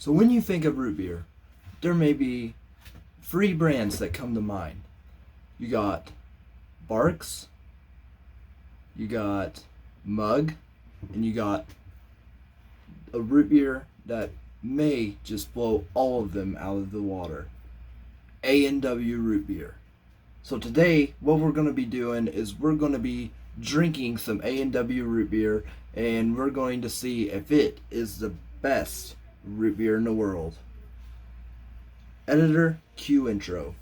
So when you think of root beer, there may be three brands that come to mind. You got Barks, you got Mug, and you got a root beer that may just blow all of them out of the water. A&W Root Beer. So today, what we're going to be doing is we're going to be drinking some A&W Root Beer, and we're going to see if it is the best root beer in the world. Editor, cue intro.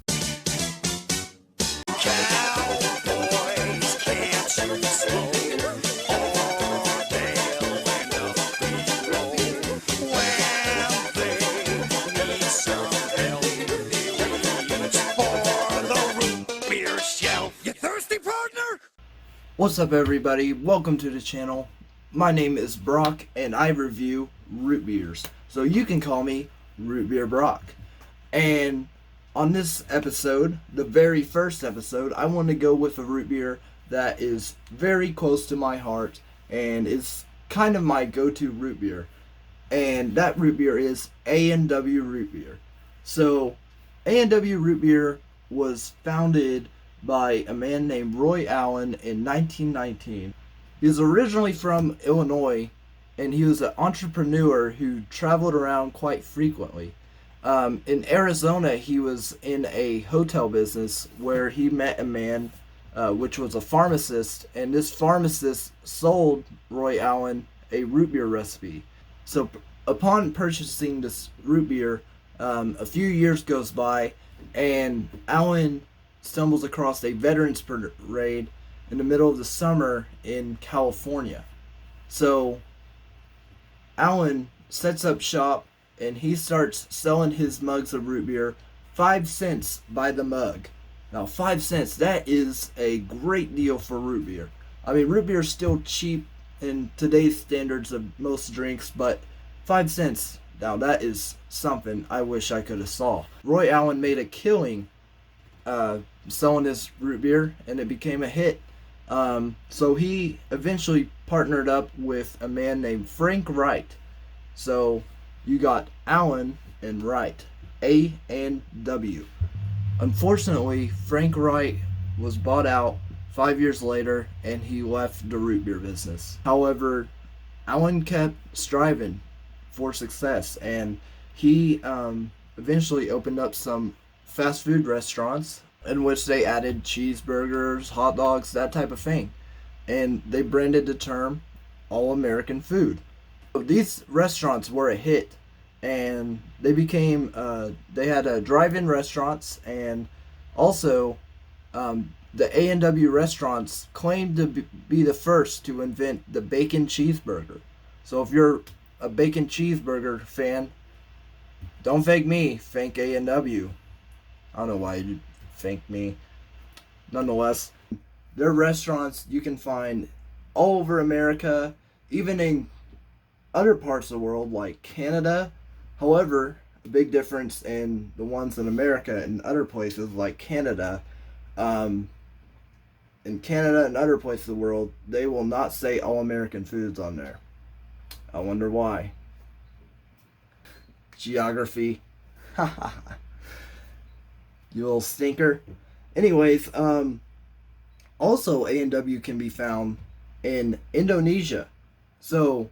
What's up, everybody? Welcome to the channel. My name is Brock and I review root beers, so you can call me Root Beer Brock. And on this episode, the very first episode, I want to go with a root beer that is very close to my heart and is kind of my go-to root beer, and that root beer is A&W Root Beer. So A&W Root Beer was founded by a man named Roy Allen in 1919. He was originally from Illinois, and he was an entrepreneur who traveled around quite frequently. In Arizona, he was in a hotel business where he met a man, which was a pharmacist, and this pharmacist sold Roy Allen a root beer recipe. So upon purchasing this root beer, a few years goes by, and Allen stumbles across a veterans parade in the middle of the summer in California. So Allen sets up shop and he starts selling his mugs of root beer 5 cents by the mug. Now 5 cents, that is a great deal for root beer. I mean, root beer is still cheap in today's standards of most drinks, but 5 cents, now that is something I wish I could have saw. Roy Allen made a killing selling this root beer, and it became a hit. So he eventually partnered up with a man named Frank Wright. So you got Allen and Wright, A and W. Unfortunately, Frank Wright was bought out 5 years later, and he left the root beer business. However, Allen kept striving for success, and he eventually opened up some fast food restaurants in which they added cheeseburgers, hot dogs, that type of thing. And they branded the term All American Food. These restaurants were a hit, and they became, they had drive-in restaurants, and also the A&W restaurants claimed to be the first to invent the bacon cheeseburger. So if you're a bacon cheeseburger fan, don't thank me, thank A&W. I don't know why you thank me. Nonetheless, their restaurants you can find all over America, even in other parts of the world like Canada. However, a big difference in the ones in America and other places like Canada. In Canada and other places of the world, they will not say All American Foods on there. I wonder why. Geography. You little stinker. Anyways, also A&W can be found in Indonesia. So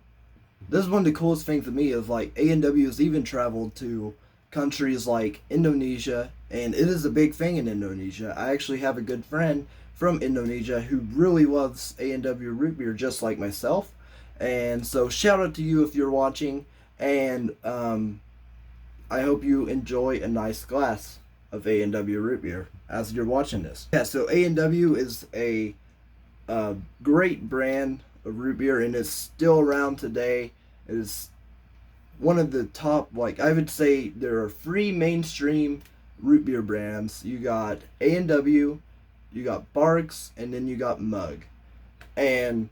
this is one of the coolest things to me is like A&W has even traveled to countries like Indonesia, and it is a big thing in Indonesia. I actually have a good friend from Indonesia who really loves A&W root beer just like myself. And so shout out to you if you're watching, and I hope you enjoy a nice glass of A&W root beer as you're watching this. Yeah, so A&W is a great brand of root beer, and it's still around today. It is one of the top, like I would say there are three mainstream root beer brands. You got A&W, you got Barks, and then you got Mug. And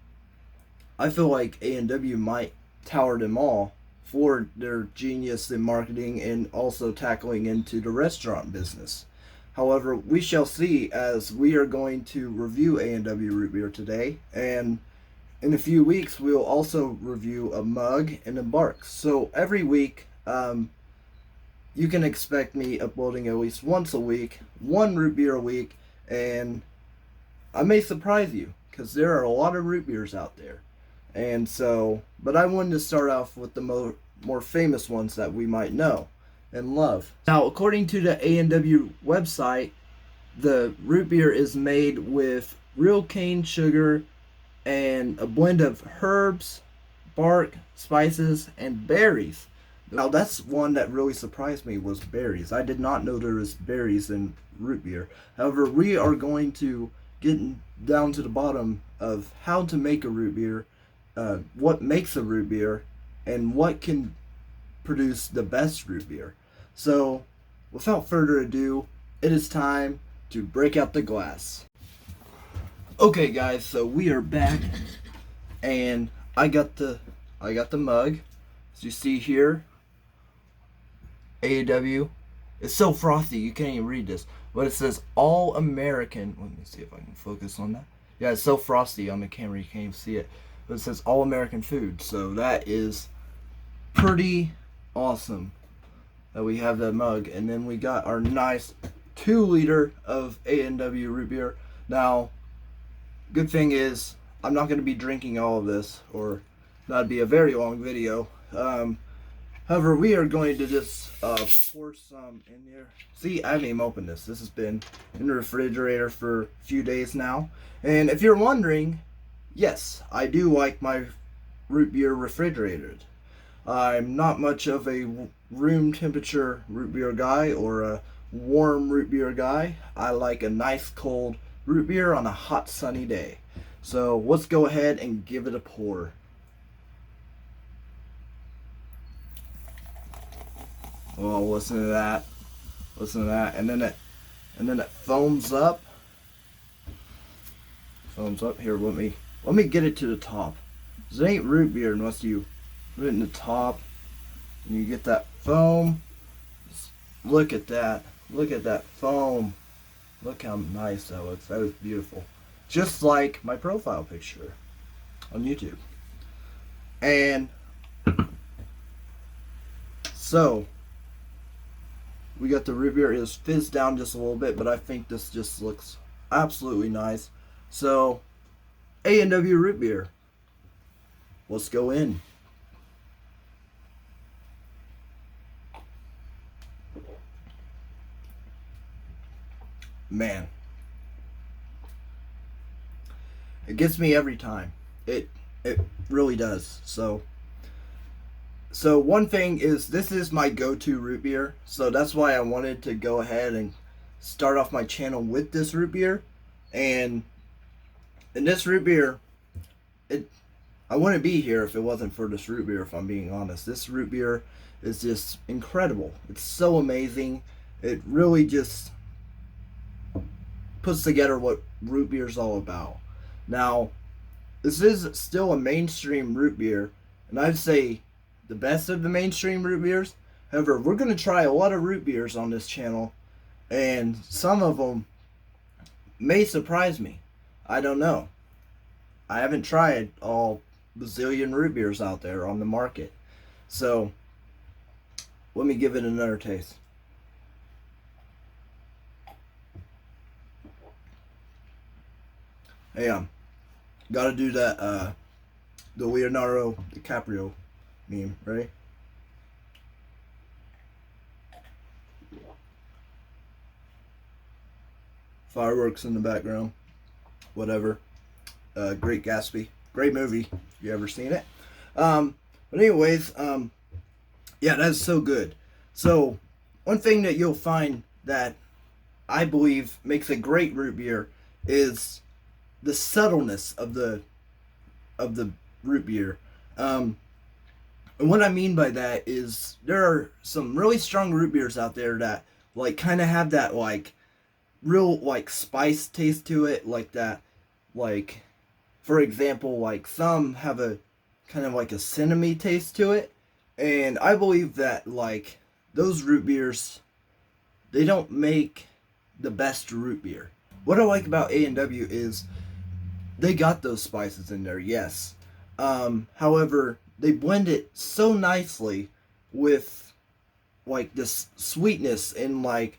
I feel like A&W might tower them all for their genius in marketing and also tackling into the restaurant business. However, we shall see, as we are going to review A&W Root Beer today, and in a few weeks we'll also review a Mug and a Barks. So every week um, you can expect me uploading at least once a week, one root beer a week, and I may surprise you because there are a lot of root beers out there. And so, but I wanted to start off with the more famous ones that we might know and love. Now, according to the A&W website, the root beer is made with real cane sugar and a blend of herbs, bark, spices, and berries. Now that's one that really surprised me, was berries. I did not know there was berries in root beer. However, we are going to get down to the bottom of how to make a root beer, what makes a root beer, and what can produce the best root beer. So, without further ado, it is time to break out the glass. Okay, guys, so we are back, and I got the mug, as you see here. A&W. It's so frothy you can't even read this, but it says All American. Let me see if I can focus on that. Yeah, it's so frosty on the camera you can't even see it, but it says All American Food. So that is pretty awesome that we have that mug. And then we got our nice 2-liter of A&W root beer. Now, good thing is I'm not going to be drinking all of this, or that'd be a very long video. However, we are going to just pour some in here. See, I haven't even opened this. This has been in the refrigerator for a few days now. And if you're wondering, yes, I do like my root beer refrigerated. I'm not much of a room temperature root beer guy or a warm root beer guy. I like a nice cold root beer on a hot sunny day. So let's go ahead and give it a pour. Oh, listen to that. Listen to that. And then it foams up. Foams up. Here, let me get it to the top. 'Cause it ain't root beer unless you put it in the top and you get that foam. Just look at that. Look at that foam. Look how nice that looks. That is beautiful. Just like my profile picture on YouTube. And so we got the root beer. It's fizzed down just a little bit, but I think this just looks absolutely nice. So, A&W Root Beer. Let's go in. Man, it gets me every time. It really does. So one thing is, this is my go-to root beer, so that's why I wanted to go ahead and start off my channel with this root beer. And this root beer, I wouldn't be here if it wasn't for this root beer, if I'm being honest. This root beer is just incredible. It's so amazing. It really just puts together what root beer is all about. Now, this is still a mainstream root beer, and I'd say the best of the mainstream root beers. However, we're going to try a lot of root beers on this channel, and some of them may surprise me. I don't know. I haven't tried all bazillion root beers out there on the market. So, let me give it another taste. Hey, gotta do that, the Leonardo DiCaprio meme, right? Fireworks in the background, whatever. Great Gatsby, great movie. If you ever seen it? But anyways, yeah, that's so good. So one thing that you'll find that I believe makes a great root beer is the subtleness of the root beer. And what I mean by that is there are some really strong root beers out there that like kind of have that like real like spice taste to it, like that, like for example, like some have a kind of like a cinnamon taste to it, and I believe that like those root beers, they don't make the best root beer. What I like about A&W is they got those spices in there, yes. However, they blend it so nicely with like this sweetness, and like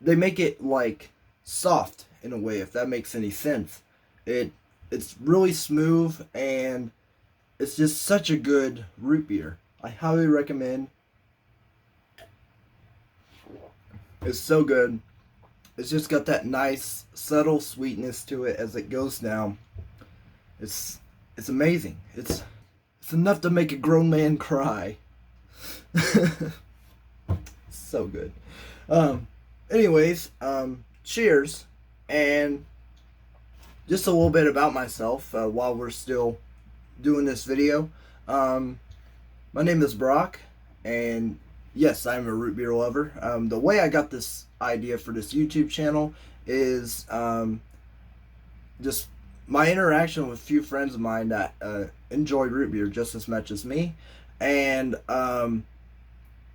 they make it like soft in a way, if that makes any sense. It's really smooth, and it's just such a good root beer. I highly recommend. It's so good. It's just got that nice subtle sweetness to it as it goes down. It's it's amazing. It's enough to make a grown man cry. So good. Um, anyways, cheers, and just a little bit about myself while we're still doing this video. Um, my name is Brock, and yes, I'm a root beer lover. The way I got this idea for this YouTube channel is just my interaction with a few friends of mine that enjoy root beer just as much as me. And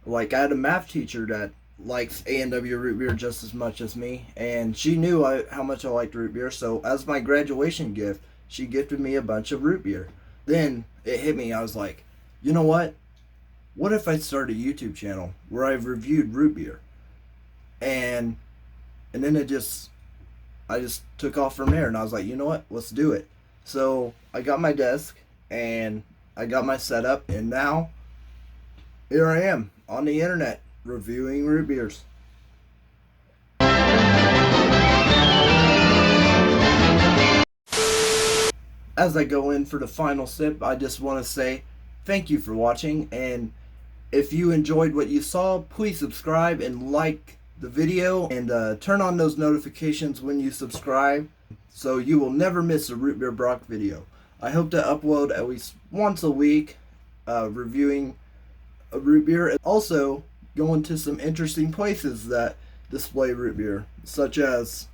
like, I had a math teacher that likes A&W Root Beer just as much as me, and she knew how much I liked root beer, so as my graduation gift, she gifted me a bunch of root beer. Then it hit me. I was like, you know what? What if I start a YouTube channel where I've reviewed root beer? And then I just took off from there, and I was like, you know what? Let's do it. So I got my desk, and I got my setup, and now here I am on the internet reviewing root beers. As I go in for the final sip, I just want to say thank you for watching, and if you enjoyed what you saw, please subscribe and like the video, and turn on those notifications when you subscribe so you will never miss a Root Beer Brock video. I hope to upload at least once a week reviewing a root beer, and also going to some interesting places that display root beer, such as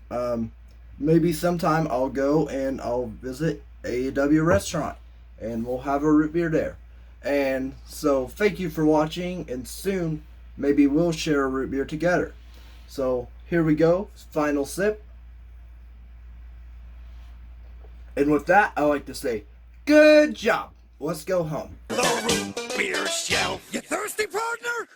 maybe sometime I'll go and I'll visit A&W restaurant and we'll have a root beer there. And so thank you for watching, and soon maybe we'll share a root beer together. So here we go, final sip. And with that, I like to say, good job. Let's go home. The root beer shelf. You thirsty, partner?